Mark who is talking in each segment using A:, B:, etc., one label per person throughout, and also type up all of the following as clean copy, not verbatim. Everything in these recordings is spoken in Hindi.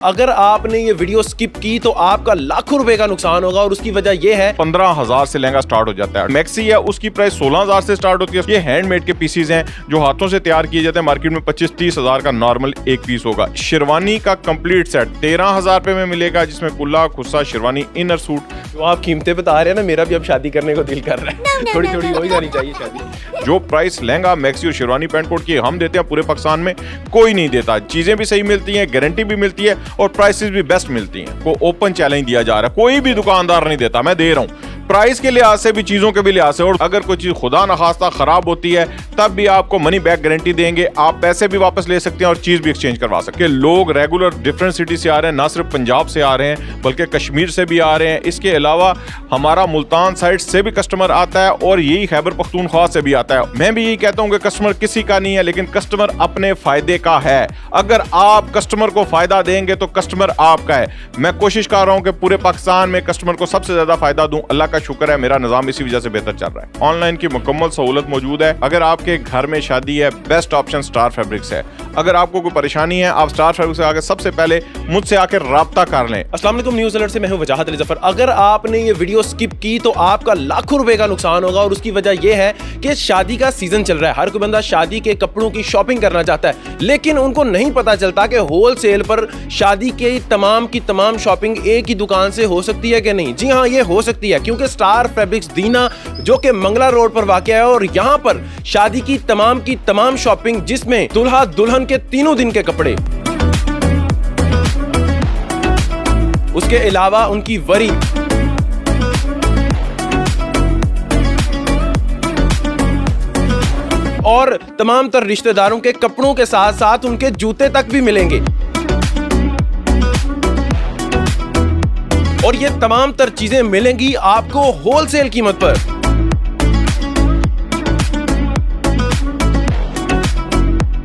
A: अगर आपने ये वीडियो स्किप की तो आपका लाखों रुपए का नुकसान होगा और उसकी वजह ये है
B: 15,000 से लहंगा स्टार्ट हो जाता है। मैक्सी है उसकी प्राइस 16,000 से स्टार्ट होती है। ये हैंडमेड के पीसीज हैं जो हाथों से तैयार किए जाते हैं। मार्केट में 25-30 हजार का नॉर्मल एक पीस होगा। शेरवानी का कंप्लीट सेट 13,000 रुपए में मिलेगा, जिसमें कुल्ला खुस्सा शेरवानी इनर सूट।
A: जो आप कीमतें बता रहे हैं ना, मेरा भी अब शादी करने को दिल कर रहा है। थोड़ी थोड़ी हो ही जानी चाहिए शादी।
B: जो प्राइस लहंगा मैक्सी और शेरवानी पैंट कोट की हम देते हैं पूरे पाकिस्तान में कोई नहीं देता। चीजें भी सही मिलती हैं, गारंटी भी मिलती है और प्राइसेस भी बेस्ट मिलती हैं। को ओपन चैलेंज दिया जा रहा है, कोई भी दुकानदार नहीं देता, मैं दे रहा हूं। प्राइस के लिहाज से भी, चीजों के भी लिहाज से। और अगर कोई चीज खुदा न खास्ता खराब होती है तब भी आपको मनी बैक गारंटी देंगे। आप पैसे भी वापस ले सकते हैं और चीज भी एक्सचेंज करवा सकते हैं। लोग रेगुलर डिफरेंट सिटी से आ रहे हैं, ना सिर्फ पंजाब से आ रहे हैं बल्कि कश्मीर से भी आ रहे हैं। इसके अलावा हमारा मुल्तान साइड से भी कस्टमर आता है और यही खैबर पख्तूनख्वा से भी आता है। मैं भी यही कहता हूं कि कस्टमर किसी का नहीं है, लेकिन कस्टमर अपने फायदे का है। अगर आप कस्टमर को फायदा देंगे तो कस्टमर आपका है। मैं कोशिश कर रहा हूं कि पूरे पाकिस्तान में कस्टमर को सबसे ज्यादा फायदा दूं। अल्लाह का शुक्र है, मेरा निजाम इसी वजह से बेहतर चल रहा है। ऑनलाइन की मुकम्मल सहूलत मौजूद है। अगर आपके घर में शादी है, बेस्ट ऑप्शन स्टार फैब्रिक्स है। अगर आपको कोई परेशानी है, आप स्टार फैब्रिक्स से आके सबसे पहले मुझसे आकर राब्ता कर लें।
A: अस्सलाम वालेकुम, न्यूज़ अलर्ट से मैं हूं वजाहत अली जफर। अगर आपने ये वीडियो स्किप की तो आपका लाखों रुपए का नुकसान होगा और उसकी वजह यह है कि शादी का सीजन चल रहा है। हर कोई बंदा शादी के कपड़ों की शॉपिंग करना चाहता है, लेकिन उनको नहीं पता चलता कि होलसेल पर शादी की तमाम शॉपिंग एक ही दुकान से हो सकती है कि नहीं। जी हाँ, ये हो सकती है, क्योंकि स्टार फैब्रिक्स दीना जो कि मंगला रोड पर वाक़ है और यहाँ पर शादी की तमाम शॉपिंग, जिसमें दुल्हा दुल्हन के तीनों दिन के कपड़े, उसके अलावा उनकी वरी, और तमाम तर रिश्तेदारों के कपड़ों के साथ साथ उनके जूते तक भी मिलेंगे। और ये तमाम तर चीजें मिलेंगी आपको होलसेल कीमत पर।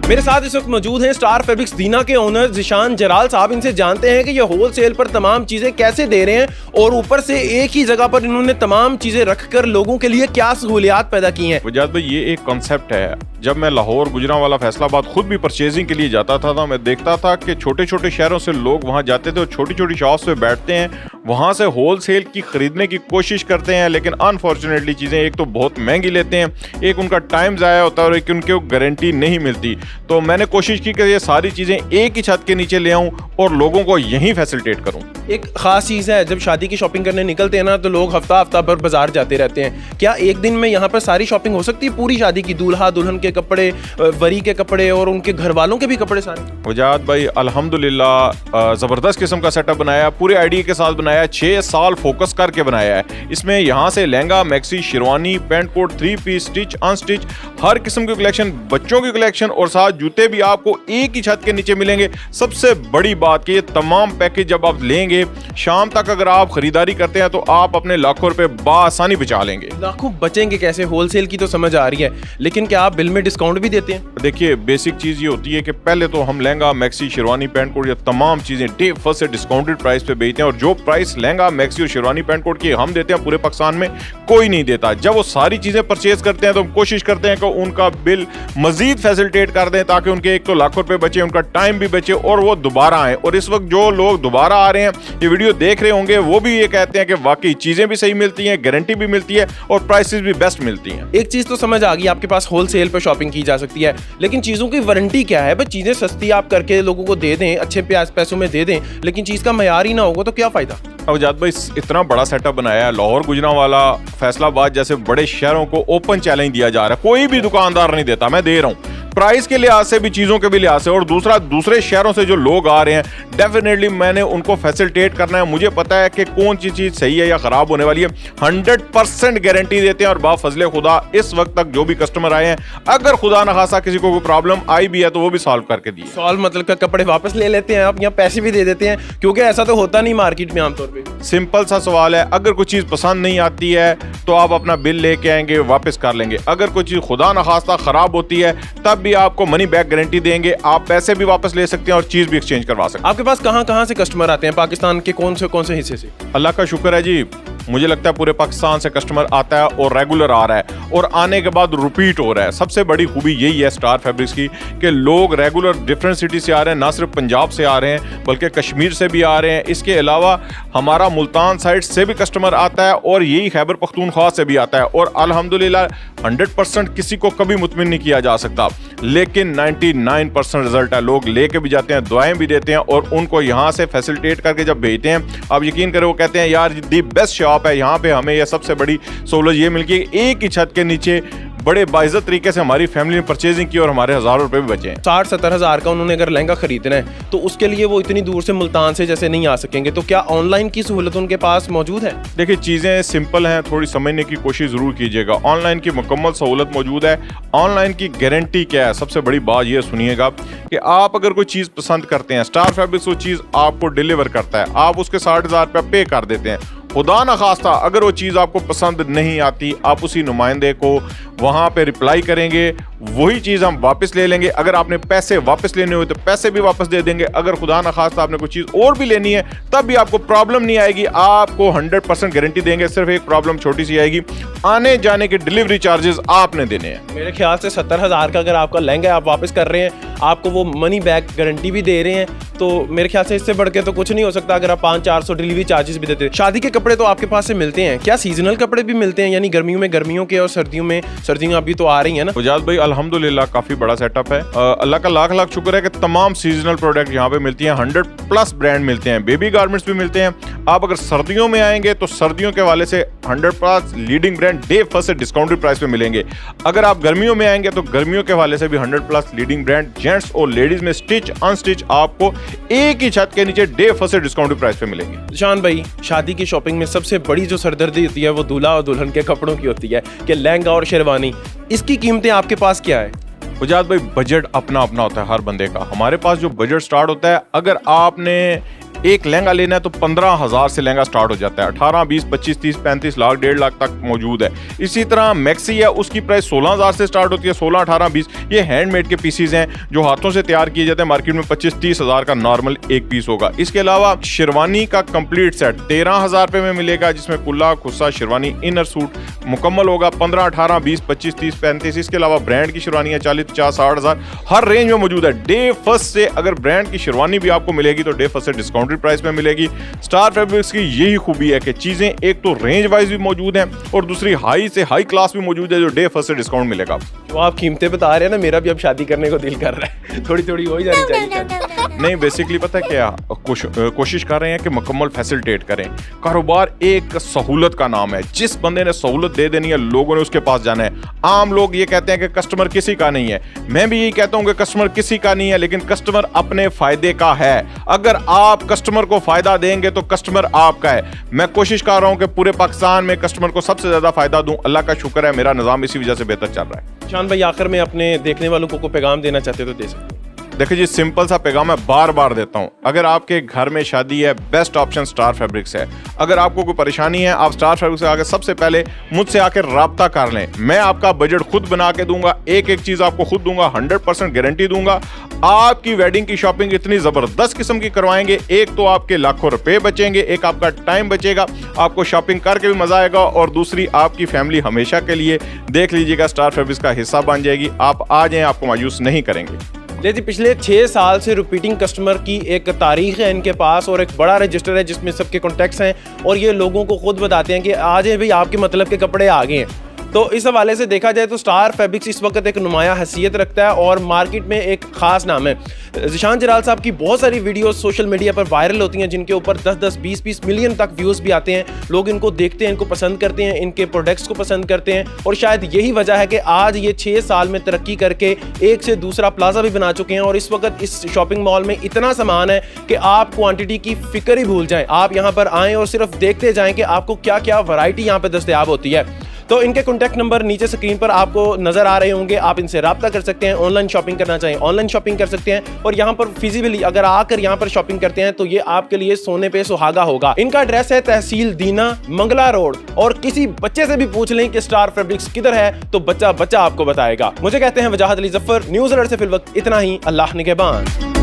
A: मेरे साथ इस वक्त मौजूद हैं स्टार फैब्रिक्स दीना के ओनर जिशान जराल साहब। इनसे जानते हैं कि ये होलसेल पर तमाम चीजें कैसे दे रहे हैं और ऊपर से एक ही जगह पर इन्होंने तमाम चीजें रखकर लोगों के लिए क्या सहूलियात पैदा की हैं।
B: वजाद भाई, ये एक कॉन्सेप्ट है। जब मैं लाहौर, गुजरांवाला, फैसलाबाद खुद भी परचेजिंग के लिए जाता था मैं देखता था कि छोटे छोटे शहरों से लोग वहां जाते थे और छोटी छोटी शॉप्स पे बैठते हैं, वहां से होलसेल की खरीदने की कोशिश करते हैं, लेकिन अनफॉर्चुनेटली चीजें एक तो बहुत महंगी लेते हैं, एक उनका टाइम ज़ाया होता है और एक उनके गारंटी नहीं मिलती। तो मैंने कोशिश की कि ये सारी चीजें एक ही छत के नीचे ले आऊं और लोगों को यहीं फैसिलिटेट करूं।
A: एक खास चीज है, जब शादी की शॉपिंग करने निकलते हैं ना तो लोग हफ्ता भर बाजार जाते रहते हैं। क्या एक दिन में यहाँ पर सारी शॉपिंग हो सकती है पूरी शादी की? दूल्हा दुल्हन के कपड़े, वरी के कपड़े और उनके घर वालों के भी कपड़े सारे?
B: वजाद भाई, अल्हम्दुलिल्लाह जबरदस्त किस्म का सेटअप बनाया, पूरे आइडिया के साथ बनाया, 6 साल फोकस करके बनाया है। इसमें यहाँ से lehenga, maxi, sherwani, pant coat, 3 piece, stitch, unstitch, हर किस्म की कलेक्शन, बच्चों की कलेक्शन और साथ जूते भी आपको एक ही छत के नीचे मिलेंगे। सबसे बड़ी बात कि ये तमाम पैकेज जब आप लेंगे, शाम तक अगर आप खरीदारी करते हैं तो आप अपने लाखों रुपए बासानी बचा लेंगे।
A: लाखों बचेंगे कैसे? होलसेल की तो समझ आ रही है, लेकिन क्या आप बिल में डिस्काउंट भी देते हैं?
B: देखिए, बेसिक चीज ये होती है कि पहले तो हम lehenga, maxi, sherwani, pant coat, ये तमाम चीजें डे फर्स्ट से डिस्काउंटेड प्राइस पे बेचते हैं। और जो प्राइस लहंगा, मैक्सी और शेरवानी, पैंट कोट की हम देते हैं पूरे पाकिस्तान में कोई नहीं देता। जब वो सारी चीजें परचेज करते हैं तो हम कोशिश करते हैं कि उनका बिल मजीद फैसिलिटेट कर दें, ताकि उनके एक तो लाखों रुपए बचे, उनका टाइम भी बचे और वो दोबारा आए। और इस वक्त जो लोग दोबारा आ रहे हैं, ये वीडियो देख रहे होंगे, वो भी ये कहते हैं कि वाकई चीजें भी सही मिलती हैं, गारंटी भी मिलती है और प्राइसेस भी बेस्ट मिलती हैं।
A: एक चीज तो समझ आ गई, आपके पास होलसेल पर शॉपिंग की जा सकती है, लेकिन चीजों की वारंटी क्या है? बस चीजें सस्ती आप करके लोगों को दे दें, अच्छे पैसों में दे दें, लेकिन चीज का मयार ही ना होगा तो क्या फायदा?
B: अवजाद भाई, इतना बड़ा सेटअप बनाया है, लाहौर, गुजरांवाला, फैसलाबाद जैसे बड़े शहरों को ओपन चैलेंज दिया जा रहा है। कोई भी दुकानदार नहीं देता, मैं दे रहा हूं। प्राइस के लिहाज से भी, चीजों के भी लिहाज से। और दूसरा, दूसरे शहरों से जो लोग आ रहे हैं, डेफिनेटली मैंने उनको फैसिलिटेट करना है। मुझे पता है कि कौन सी चीज सही है या खराब होने वाली है। 100% गारंटी देते हैं। और बाफजले खुदा इस वक्त तक जो भी कस्टमर आए हैं, अगर खुदा न खासा किसी को कोई प्रॉब्लम आई भी है तो वो भी सॉल्व करके दिए।
A: सॉल्व मतलब का कपड़े वापस ले लेते हैं आप या पैसे भी दे देते हैं? क्योंकि ऐसा तो होता नहीं मार्केट में आमतौर पे।
B: सिंपल सा सवाल है, अगर कोई चीज पसंद नहीं आती है तो आप अपना बिल लेके आएंगे, वापस कर लेंगे। अगर कोई चीज खुदा न खास्ता खराब होती है तब भी आपको मनी बैक गारंटी देंगे, आप पैसे भी वापस ले सकते हैं और चीज भी एक्सचेंज करवा सकते हैं।
A: आपके पास कहां से कस्टमर आते हैं? पाकिस्तान के कौन से हिस्से से?
B: अल्लाह का शुक्र है जी, मुझे लगता है पूरे पाकिस्तान से कस्टमर आता है और रेगुलर आ रहा है और आने के बाद रिपीट हो रहा है। सबसे बड़ी खूबी यही है स्टार फैब्रिक्स की कि लोग रेगुलर डिफरेंट सिटी से आ रहे हैं, ना सिर्फ पंजाब से आ रहे हैं बल्कि कश्मीर से भी आ रहे हैं। इसके अलावा हमारा मुल्तान साइड से भी कस्टमर आता है और यही खैबर पख्तूनख्वा से भी आता है। और अल्हम्दुलिल्लाह 100% किसी को कभी मुतमिन नहीं किया जा सकता, लेकिन 99% रिजल्ट है। लोग लेके भी जाते हैं, दुआएं भी देते हैं और उनको यहाँ से फैसिलिटेट करके जब भेजते हैं, आप यकीन करें वो कहते हैं यार दी बेस्ट शॉप है, यहाँ पे हमें यह सबसे बड़ी सहूलत ये मिल गई, एक ही छत के नीचे बड़े बाइज्जत तरीके से हमारी फैमिली ने परचेजिंग की और हमारे हज़ारों रुपए भी बचे हैं।
A: 60-70 हज़ार का उन्होंने अगर लहंगा खरीदना है तो उसके लिए वो इतनी दूर से मुल्तान से जैसे नहीं आ सकेंगे, तो क्या ऑनलाइन की सहूलत उनके पास मौजूद है?
B: देखिए चीज़ें सिंपल हैं, थोड़ी समझने की कोशिश ज़रूर कीजिएगा। ऑनलाइन की मुकम्मल सहूलत मौजूद है। ऑनलाइन की गारंटी क्या है? सबसे बड़ी बात ये सुनिएगा कि आप अगर कोई चीज़ पसंद करते हैं, स्टार फैब्रिक्स वो चीज़ आपको डिलीवर करता है, आप उसके 60,000 रुपये पे कर देते हैं। खुदा न खास्ता अगर वो चीज़ आपको पसंद नहीं आती, आप उसी नुमाइंदे को वहाँ पे रिप्लाई करेंगे, वही चीज़ हम वापस ले लेंगे। अगर आपने पैसे वापस लेने हुए तो पैसे भी वापस दे देंगे। अगर खुदा न खास्ता आपने कोई चीज़ और भी लेनी है तब भी आपको प्रॉब्लम नहीं आएगी। आपको 100% गारंटी देंगे। सिर्फ एक प्रॉब्लम छोटी सी आएगी, आने जाने के डिलीवरी चार्जेस आपने देने हैं।
A: मेरे ख्याल से 70 हज़ार का अगर आपका लहंगा आप वापस कर रहे हैं, आपको वो मनी बैक गारंटी भी दे रहे हैं, तो मेरे ख्याल से इससे बढ़ के तो कुछ नहीं हो सकता अगर आप 500-400 डिलीवरी चार्जेस भी देते हैं। शादी के कपड़े तो आपके पास से मिलते हैं, क्या सीजनल कपड़े भी मिलते हैं? यानी गर्मियों में गर्मियों के और सर्दियों अभी तो आ रही है ना।
B: फजाद भाई अल्हम्दुलिल्लाह काफी बड़ा सेटअप है। अल्लाह का लाख लाख शुक्र है कि तमाम सीजनल प्रोडक्ट यहाँ पे मिलती हैं। 100+ ब्रांड मिलते हैं, बेबी गारमेंट्स भी मिलते हैं। आप अगर सर्दियों में आएंगे तो सर्दियों के वाले से 100+ लीडिंग ब्रांड डे फर्स्ट से डिस्काउंटेड प्राइस पे मिलेंगे। अगर आप गर्मियों में आएंगे तो गर्मियों के वाले से भी 100+ लीडिंग ब्रांड जेंट्स और लेडीज में स्टिच अनस्टिच आपको एक ही छत के नीचे डे फर्स्ट से डिस्काउंटेड प्राइस पे मिलेंगे।
A: शान भाई, शादी की शॉपिंग में सबसे बड़ी जो सरदर्दी होती है वो दूल्हा और दुल्हन के कपड़ों की होती है कि लहंगा और शेरवानी, इसकी कीमतें आपके पास क्या है?
B: फजाद भाई बजट अपना अपना होता है हर बंदे का। हमारे पास जो बजट स्टार्ट होता है, अगर आपने एक लहंगा लेना है तो 15,000 से लहंगा स्टार्ट हो जाता है। 18, 20, 25, 30, 35 लाख, 1.5 लाख तक मौजूद है। इसी तरह मैक्सी है, उसकी प्राइस 16,000 से स्टार्ट होती है। 16, 18, 20 ये हैंडमेड के पीसीज हैं जो हाथों से तैयार किए जाते हैं। मार्केट में 25-30 हज़ार का नॉर्मल एक पीस होगा। इसके अलावा शेरवानी का कंप्लीट सेट 13,000 रुपये में मिलेगा, जिसमें कुल्ला, खुस्सा, शेरवानी, इनर सूट मुकम्मल होगा। 15, 18, 20, 25, 30, 35। इसके अलावा ब्रांड की शेरवानियाँ 40, 50, 60 हज़ार हर रेंज में मौजूद है। डे फर्स्ट से अगर ब्रांड की शेरवानी भी आपको मिलेगी तो डे फर्स्ट से डिस्काउंटेड प्राइस में मिलेगी। स्टार फैब्रिक्स की यही खूबी है कि चीजें एक तो रेंज वाइज भी मौजूद हैं और दूसरी हाई से हाई क्लास भी मौजूद है जो डे फर्स्ट से डिस्काउंट मिलेगा।
A: जो आप कीमतें बता रहे हैं ना, मेरा भी अब शादी करने को दिल कर रहा है। थोड़ी थोड़ी हो ही जानी चाहिए।
B: नहीं, बेसिकली पता है क्या, कोशिश कर रहे हैं कि मुकम्मल फैसिलिटेट करें। कारोबार एक सहूलत का नाम है। जिस बंदे ने सहूलत दे देनी है लोगों ने उसके पास जाना है। आम लोग ये कहते हैं कि कस्टमर किसी का नहीं है, मैं भी यही कहता हूं कि कस्टमर किसी का नहीं है, लेकिन कस्टमर अपने फायदे का है। अगर आप कस्टमर को फायदा देंगे तो कस्टमर आपका है। मैं कोशिश कर रहा हूं कि पूरे पाकिस्तान में कस्टमर को सबसे ज्यादा फायदा दूं। अल्लाह का शुक्र है मेरा निजाम इसी वजह से बेहतर चल रहा है।
A: शान भाई, आखिर में अपने देखने वालों को पैगाम देना चाहते तो दे सकते हैं।
B: देखिए जी, सिंपल सा पैगाम मैं बार बार देता हूं। अगर आपके घर में शादी है, बेस्ट ऑप्शन स्टार फैब्रिक्स है। अगर आपको कोई परेशानी है, आप स्टार फैब्रिक्स से आकर सबसे पहले मुझसे आकर राब्ता कर लें। मैं आपका बजट खुद बना के दूंगा, एक एक चीज आपको खुद दूंगा, 100% गारंटी दूंगा। आपकी वेडिंग की शॉपिंग इतनी जबरदस्त किस्म की करवाएंगे, एक तो आपके लाखों रुपए बचेंगे, एक आपका टाइम बचेगा, आपको शॉपिंग करके भी मजा आएगा, और दूसरी आपकी फैमिली हमेशा के लिए देख लीजिएगा स्टार फैब्रिक्स का हिस्सा बन जाएगी। आप आ जाएं, आपको मायूस नहीं करेंगे।
A: जी, पिछले 6 साल से रिपीटिंग कस्टमर की एक तारीख है इनके पास और एक बड़ा रजिस्टर है जिसमें सबके कॉन्टैक्ट्स हैं, और ये लोगों को खुद बताते हैं कि आ जाए भाई, आपके मतलब के कपड़े आ गए हैं। तो इस हवाले से देखा जाए तो स्टार फैब्रिक्स इस वक्त एक नुमाया हैसियत रखता है और मार्केट में एक ख़ास नाम है। ज़ीशान जलाल साहब की बहुत सारी वीडियोस सोशल मीडिया पर वायरल होती हैं जिनके ऊपर 10-10, 20-20 मिलियन तक व्यूज़ भी आते हैं। लोग इनको देखते हैं, इनको पसंद करते हैं, इनके प्रोडक्ट्स को पसंद करते हैं, और शायद यही वजह है कि आज ये 6 साल में तरक्की करके एक से दूसरा प्लाजा भी बना चुके हैं। और इस वक्त इस शॉपिंग मॉल में इतना सामान है कि आप क्वान्टिटी की फिक्र ही भूल जाएँ। आप यहाँ पर आएँ और सिर्फ देखते जाएँ कि आपको क्या क्या वैरायटी यहाँ पर दस्तयाब होती है। तो इनके कॉन्टैक्ट नंबर नीचे स्क्रीन पर आपको नजर आ रहे होंगे, आप इनसे रब्ता कर सकते हैं। ऑनलाइन शॉपिंग करना चाहें ऑनलाइन शॉपिंग कर सकते हैं, और यहाँ पर फिजिबली अगर आकर यहाँ पर शॉपिंग करते हैं तो ये आपके लिए सोने पे सुहागा होगा। इनका एड्रेस है तहसील दीना, मंगला रोड, और किसी बच्चे से भी पूछ लें कि स्टार फैब्रिक्स किधर है तो बच्चा आपको बताएगा। मुझे कहते हैं वजाहत अली जफर, न्यूज़ अलर्ट से फिल वक्त इतना ही। अल्लाह निगहबान।